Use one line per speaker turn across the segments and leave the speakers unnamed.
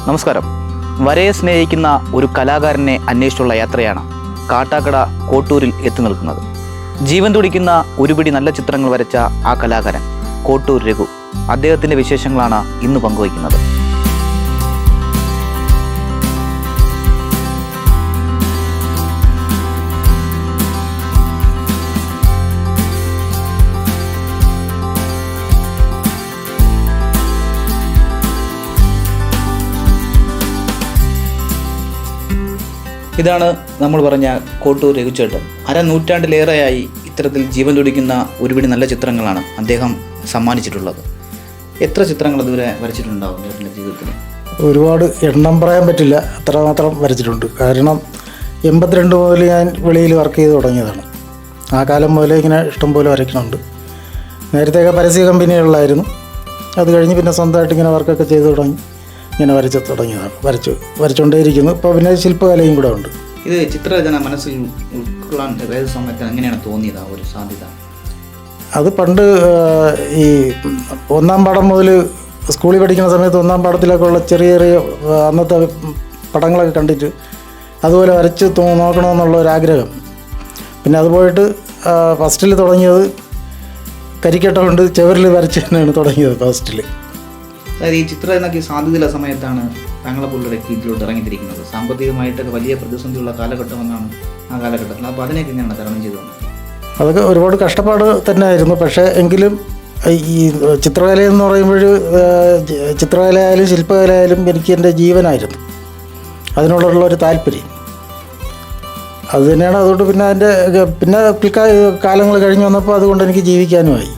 നമസ്കാരം. വരയെ സ്നേഹിക്കുന്ന ഒരു കലാകാരനെ അന്വേഷിച്ചുള്ള യാത്രയാണ് കാട്ടാക്കട കോട്ടൂരിൽ എത്തി നിൽക്കുന്നത്. ജീവൻ തുടിക്കുന്ന ഒരുപിടി നല്ല ചിത്രങ്ങൾ വരച്ച ആ കലാകാരൻ കോട്ടൂർ രഘു. അദ്ദേഹത്തിൻ്റെ വിശേഷങ്ങളാണ് ഇന്ന് പങ്കുവയ്ക്കുന്നത്. ഇതാണ് നമ്മൾ പറഞ്ഞ കോട്ടൂർ രഘുചേട്ടൻ. നൂറ്റാണ്ടിലേറെയായി ഇത്തരത്തിൽ ജീവൻ തുടിക്കുന്ന ഒരുപിടി നല്ല ചിത്രങ്ങളാണ് അദ്ദേഹം സമ്മാനിച്ചിട്ടുള്ളത്. എത്ര ചിത്രങ്ങൾ അതുവരെ വരച്ചിട്ടുണ്ടാവും ചേട്ടൻ്റെ ജീവിതത്തിൽ?
ഒരുപാട് എണ്ണം പറയാൻ പറ്റില്ല, അത്രമാത്രം വരച്ചിട്ടുണ്ട്. കാരണം 82 മുതൽ ഞാൻ വെളിയിൽ വർക്ക് ചെയ്ത് തുടങ്ങിയതാണ്. ആ കാലം മുതലേ ഇങ്ങനെ ഇഷ്ടംപോലെ വരയ്ക്കുന്നുണ്ട്. നേരത്തെയൊക്കെ പരസ്യ കമ്പനികളിലായിരുന്നു. അത് കഴിഞ്ഞ് പിന്നെ സ്വന്തമായിട്ട് ഇങ്ങനെ വർക്കൊക്കെ ചെയ്ത് തുടങ്ങി ഇങ്ങനെ വരച്ച് തുടങ്ങിയതാണ്. വരച്ചുകൊണ്ടേയിരിക്കുന്നു. ഇപ്പോൾ പിന്നെ ശില്പകലയും കൂടെ ഉണ്ട്.
ഇത് ചിത്രരചന മനസ്സിൽ ഉൾക്കൊള്ളാൻ ഏത് സമയത്ത് എങ്ങനെയാണ് തോന്നിയത് ആ ഒരു സാധ്യത?
അത് പണ്ട് ഈ 1ാം പാഠം മുതൽ സ്കൂളിൽ പഠിക്കുന്ന സമയത്ത് 1ാം പാഠത്തിലൊക്കെ ഉള്ള ചെറിയ ചെറിയ അന്നത്തെ പടങ്ങളൊക്കെ കണ്ടിട്ട് അതുപോലെ വരച്ച് നോക്കണമെന്നുള്ള ഒരാഗ്രഹം. പിന്നെ അത് പോയിട്ട് ഫസ്റ്റിൽ തുടങ്ങിയത് കരിക്കട്ട കൊണ്ട് ചുവരിൽ വരച്ച് തന്നെയാണ് തുടങ്ങിയത് ഫസ്റ്റിൽ.
അതായത് ഈ ചിത്രരചനയ്ക്ക് സാധ്യതയുള്ള സമയത്താണ് താങ്കളെ പോലുള്ള ഇതിലോട്ട് ഇറങ്ങിത്തിരിക്കുന്നത്. സാമ്പത്തികമായിട്ടൊക്കെ വലിയ പ്രതിസന്ധിയുള്ള കാലഘട്ടമെന്നാണ് ആ കാലഘട്ടത്തിൽ. അപ്പോൾ അതിനൊക്കെ എങ്ങനെയാണ് തരണം ചെയ്തത്?
അതൊക്കെ ഒരുപാട് കഷ്ടപ്പാട് തന്നെയായിരുന്നു. പക്ഷേ എങ്കിലും ഈ ചിത്രകലയെന്ന് പറയുമ്പോൾ ചിത്രകലയായാലും ശില്പകലയായാലും എനിക്ക് എൻ്റെ ജീവനായിരുന്നു. അതിനോടുള്ളൊരു താല്പര്യം അത് തന്നെയാണ്. അതുകൊണ്ട് പിന്നെ കാലങ്ങൾ കഴിഞ്ഞ് വന്നപ്പോൾ അതുകൊണ്ട് എനിക്ക് ജീവിക്കാനുമായി.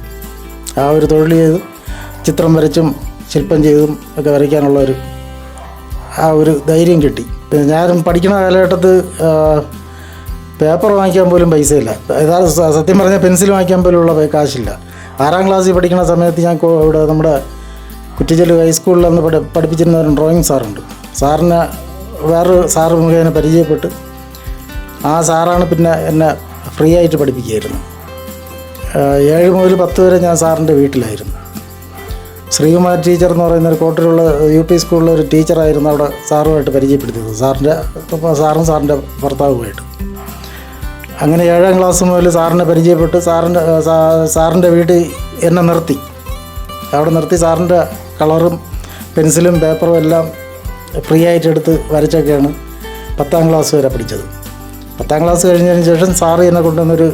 ആ ഒരു തൊഴിൽ ചെയ്ത് ചിത്രം വരച്ചും ശില്പം ചെയ്തും ഒക്കെ വരയ്ക്കാനുള്ള ആ ഒരു ധൈര്യം കിട്ടി. പിന്നെ ഞാൻ പഠിക്കുന്ന കാലഘട്ടത്ത് പേപ്പർ വാങ്ങിക്കാൻ പോലും പൈസയില്ല. സത്യം പറഞ്ഞാൽ പെൻസിൽ വാങ്ങിക്കാൻ പോലുള്ള കാശില്ല. 6ാം ക്ലാസ്സിൽ പഠിക്കുന്ന സമയത്ത് ഞാൻ ഇവിടെ നമ്മുടെ കുറ്റിച്ചല് ഹൈസ്കൂളിൽ അന്ന് പഠിപ്പിച്ചിരുന്ന ഒരു ഡ്രോയിങ് സാറുണ്ട്. സാറിനെ വേറൊരു സാറ് മുഖേന പരിചയപ്പെട്ട് ആ സാറാണ് പിന്നെ എന്നെ ഫ്രീ ആയിട്ട് പഠിപ്പിക്കുകയായിരുന്നു. 7 മുതൽ 10 വരെ ഞാൻ സാറിൻ്റെ വീട്ടിലായിരുന്നു. ശ്രീകുമാർ ടീച്ചർ എന്ന് പറയുന്ന ഒരു കോട്ടൂരുള്ള UP സ്കൂളിലെ ഒരു ടീച്ചറായിരുന്നു അവിടെ സാറുമായിട്ട് പരിചയപ്പെടുത്തിയത്. സാറും സാറിൻ്റെ ഭർത്താവുമായിട്ട്. അങ്ങനെ 7ാം ക്ലാസ് മുതൽ സാറിനെ പരിചയപ്പെട്ട് സാറിൻ്റെ വീട്ടിൽ എന്നെ നിർത്തി. അവിടെ നിർത്തി സാറിൻ്റെ കളറും പെൻസിലും പേപ്പറും എല്ലാം ഫ്രീ ആയിട്ട് എടുത്ത് വരച്ചൊക്കെയാണ് 10ാം ക്ലാസ് വരെ പഠിച്ചത്. 10ാം ക്ലാസ് കഴിഞ്ഞതിന് ശേഷം സാറ് എന്നെ കൊണ്ടുവന്നൊരു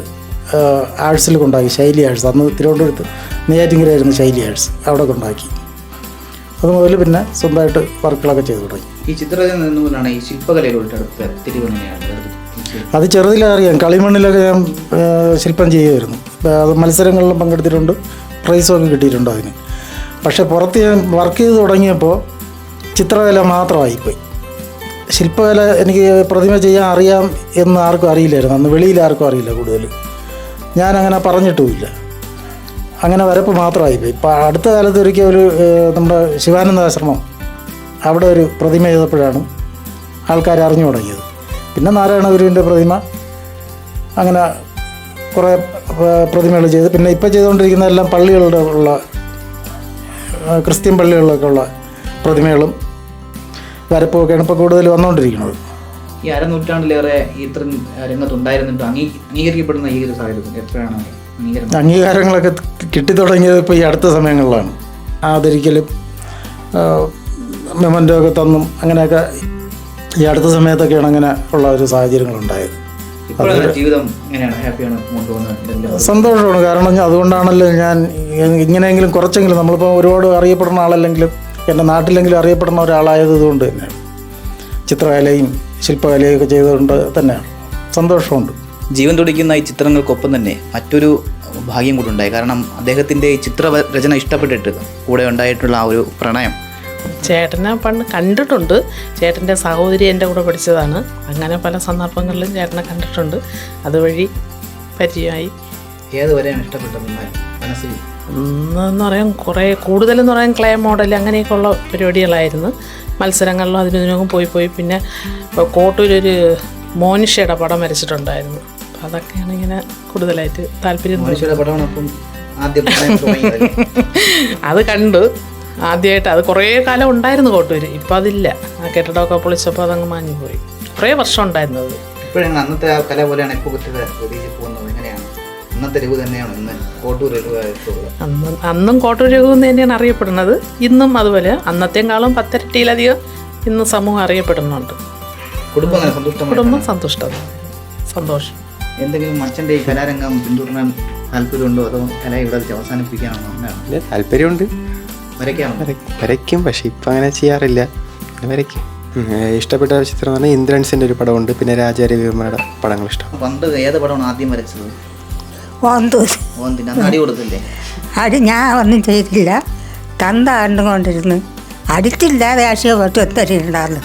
ആർട്സിൽ കൊണ്ടാക്കി, ശൈലി ആർട്സ്. അന്ന് തിരുവനന്തപുരത്ത് നെയ്യാറ്റിൻകരയായിരുന്നു ശൈലി ആർട്സ്. അവിടെ കൊണ്ടാക്കി. അതുമുതൽ പിന്നെ സ്വന്തമായിട്ട് വർക്കുകളൊക്കെ ചെയ്തു തുടങ്ങി.
ഈ ചിത്രരചന നിന്നുകൊണ്ടാണ് ഈ ശില്പകലയിലോട്ട് അടുത്ത തിരിവെങ്ങനെയാണ്?
അത് ചെറുതിലറിയാം. കളിമണ്ണിലൊക്കെ ഞാൻ ശില്പം ചെയ്യുമായിരുന്നു. അത് മത്സരങ്ങളിലും പങ്കെടുത്തിട്ടുണ്ട്, പ്രൈസൊക്കെ കിട്ടിയിട്ടുണ്ട് അതിന്. പക്ഷേ പുറത്ത് ഞാൻ വർക്ക് ചെയ്ത് തുടങ്ങിയപ്പോൾ ചിത്രകല മാത്രമായിപ്പോയി. ശില്പകല എനിക്ക് പ്രതിമ ചെയ്യാൻ അറിയാം എന്ന് ആർക്കും അറിയില്ലായിരുന്നു. അന്ന് വെളിയിൽ ആർക്കും അറിയില്ല കൂടുതൽ. ഞാനങ്ങനെ പറഞ്ഞിട്ടുമില്ല. അങ്ങനെ വരപ്പ് മാത്രമായിപ്പോയി. ഇപ്പോൾ അടുത്ത കാലത്ത് ഒരിക്കൽ നമ്മുടെ ശിവാനന്ദാശ്രമം അവിടെ ഒരു പ്രതിമ ചെയ്തപ്പോഴാണ് ആൾക്കാർ അറിഞ്ഞു തുടങ്ങിയത്. പിന്നെ നാരായണ ഗുരുവിൻ്റെ പ്രതിമ, അങ്ങനെ കുറേ പ്രതിമകൾ ചെയ്ത്. പിന്നെ ഇപ്പോൾ ചെയ്തുകൊണ്ടിരിക്കുന്ന എല്ലാം പള്ളികളുടെ ഉള്ള ക്രിസ്ത്യൻ പള്ളികളിലൊക്കെ ഉള്ള പ്രതിമകളും വരപ്പുമൊക്കെയാണ് ഇപ്പോൾ കൂടുതൽ വന്നുകൊണ്ടിരിക്കുന്നത്.
ഈ അരനൂറ്റാണ്ടിലേറെ ഇത്രയും രംഗത്തുണ്ടായിരുന്നിട്ട് അംഗീകരിക്കപ്പെടുന്ന ഈ ഒരു സാഹചര്യത്തിൽ എത്രയാണ്
അംഗീകാരങ്ങളൊക്കെ കിട്ടിത്തുടങ്ങിയത് ഇപ്പോൾ ഈ അടുത്ത സമയങ്ങളിലാണ്. ആദരിക്കലും മെമൻ്റോ ഒക്കെ തന്നും അങ്ങനെയൊക്കെ ഈ അടുത്ത സമയത്തൊക്കെയാണ് അങ്ങനെ ഉള്ള ഒരു സാഹചര്യങ്ങളുണ്ടായത്.
ജീവിതം എങ്ങനെയാണ്? ഹാപ്പിയാണ് കൊണ്ടുപോകുന്നത്?
സന്തോഷമാണ്. കാരണം അതുകൊണ്ടാണല്ലോ ഞാൻ ഇങ്ങനെയെങ്കിലും കുറച്ചെങ്കിലും, നമ്മളിപ്പോൾ ഒരുപാട് അറിയപ്പെടുന്ന ആളല്ലെങ്കിലും എൻ്റെ നാട്ടിലെങ്കിലും അറിയപ്പെടുന്ന ഒരാളായതുകൊണ്ട് തന്നെയാണ്. ചിത്രകലയും ശില്പകലയും ഒക്കെ ചെയ്തുകൊണ്ട് തന്നെയാണ്. സന്തോഷമുണ്ട്.
ജീവൻ തുടിക്കുന്ന ഈ ചിത്രങ്ങൾക്കൊപ്പം തന്നെ മറ്റൊരു ഭാഗ്യം കൂടെ ഉണ്ടായി. കാരണം അദ്ദേഹത്തിൻ്റെ ചിത്രരചന ഇഷ്ടപ്പെട്ടിട്ട് കൂടെ ഉണ്ടായിട്ടുള്ള ആ ഒരു പ്രണയം.
ചേട്ടനെ പണ്ട് കണ്ടിട്ടുണ്ട്. ചേട്ടൻ്റെ സഹോദരി എൻ്റെ കൂടെ പഠിച്ചതാണ്. അങ്ങനെ പല സന്ദർഭങ്ങളിലും ചേട്ടനെ കണ്ടിട്ടുണ്ട്. അതുവഴി പരിചയമായി.
ഏതുവരെയാണ് ഇഷ്ടപ്പെട്ടത് മനസ്സിൽ?
എന്ന് പറയാൻ കൂടുതലെന്ന് പറയാൻ ക്ലേ മോഡൽ അങ്ങനെയൊക്കെയുള്ള പരിപാടികളായിരുന്നു. മത്സരങ്ങളിലും അതിനൊക്കെ പോയി പിന്നെ കോട്ടൂരൊരു മോനിഷയുടെ പടം വരച്ചിട്ടുണ്ടായിരുന്നു. അപ്പോൾ അതൊക്കെയാണ് ഇങ്ങനെ കൂടുതലായിട്ട് താല്പര്യം.
മോനിഷയുടെ പടമാണ് അപ്പം ആദ്യം
അത് കണ്ടു. ആദ്യമായിട്ട് അത് കുറേ കാലം ഉണ്ടായിരുന്നു കോട്ടൂർ. ഇപ്പം അതില്ല. ആ കെട്ടിടമൊക്കെ പൊളിച്ചപ്പോൾ അതങ്ങ് മാഞ്ഞു പോയി. കുറേ വർഷം ഉണ്ടായിരുന്നു അത്.
ഇപ്പോഴെങ്ങനെ അന്നത്തെ ആ കല പോലെയാണ് ഇപ്പോൾ കുട്ടിയുടെ രീതിയിൽ പോകുന്നത്? എങ്ങനെയാണ് അന്നത്തെ രഘു തന്നെയാണ് ഇന്ന് കോട്ടൂർ രഘുവായിട്ടുള്ളത്?
അന്നും കോട്ടൂർ രഘു എന്ന് തന്നെയാണ് അറിയപ്പെടുന്നത്. ഇന്നും അതുപോലെ അന്നത്തെക്കാളും 10 ഇരട്ടിയിലധികം ഇന്ന് സമൂഹം അറിയപ്പെടുന്നുണ്ട്.
കുടുംബം അങ്ങനെ സന്തുഷ്ടമാണ്?
കുടുംബം സന്തുഷ്ടം, സന്തോഷം.
എന്തെങ്കിലും അച്ഛൻ്റെ ഈ കലാരംഗം പിന്തുടരാൻ താല്പര്യമുണ്ടോ, അതോ കല ഇവിടെ വെച്ച് അവസാനിപ്പിക്കാനാണോ? അങ്ങനെയാണ്
താല്പര്യമുണ്ട്,
വരയ്ക്കാണോ?
വരയ്ക്കും. പക്ഷെ ഇപ്പം അങ്ങനെ ചെയ്യാറില്ല, വരയ്ക്കും. ഇഷ്ടപ്പെട്ട ചിത്രം എന്ന് പറഞ്ഞാൽ ഇന്ദ്രൻസിൻ്റെ ഒരു പടമുണ്ട്, പിന്നെ രാജാരവിവർമ്മയുടെ പടങ്ങൾ ഇഷ്ടം.
പണ്ട് ഏത് പടമാണ് ആദ്യം വരച്ചത്?
ഓന്തൂര്
അന്ന് അടി കൊടുത്തില്ലേ?
അടി ഞാൻ ഒന്നും ചെയ്തില്ല. തന്ത കണ്ടുകൊണ്ടിരുന്നു. അടിച്ചില്ലാതെ ആശയം പറ്റും ഒത്തരിണ്ടായിരുന്നു.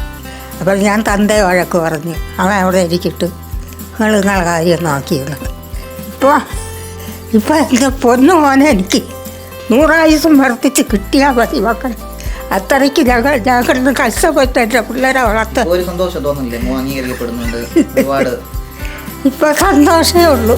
അപ്പോൾ ഞാൻ തന്തയെ വഴക്ക് പറഞ്ഞു. അവൻ അവിടെ ഇരിക്കിട്ട് നിങ്ങളെ കാര്യം നോക്കിയിരുന്നു. ഇപ്പോൾ എൻ്റെ പൊന്നു മോനെ എനിക്ക് 100 ആയുസ്സും വർദ്ധിച്ച് കിട്ടിയാൽ മതി മക്കൾ. അത്രയ്ക്ക് ഞങ്ങൾ കഷ്ടപ്പെട്ട് എൻ്റെ പിള്ളേരെ വളർത്ത്.
ഒരു സന്തോഷം തോന്നുന്നില്ലേ? അംഗീകരിക്കപ്പെടുന്നുണ്ട് ഒരുപാട്.
ഇപ്പോൾ സന്തോഷമേ ഉള്ളൂ.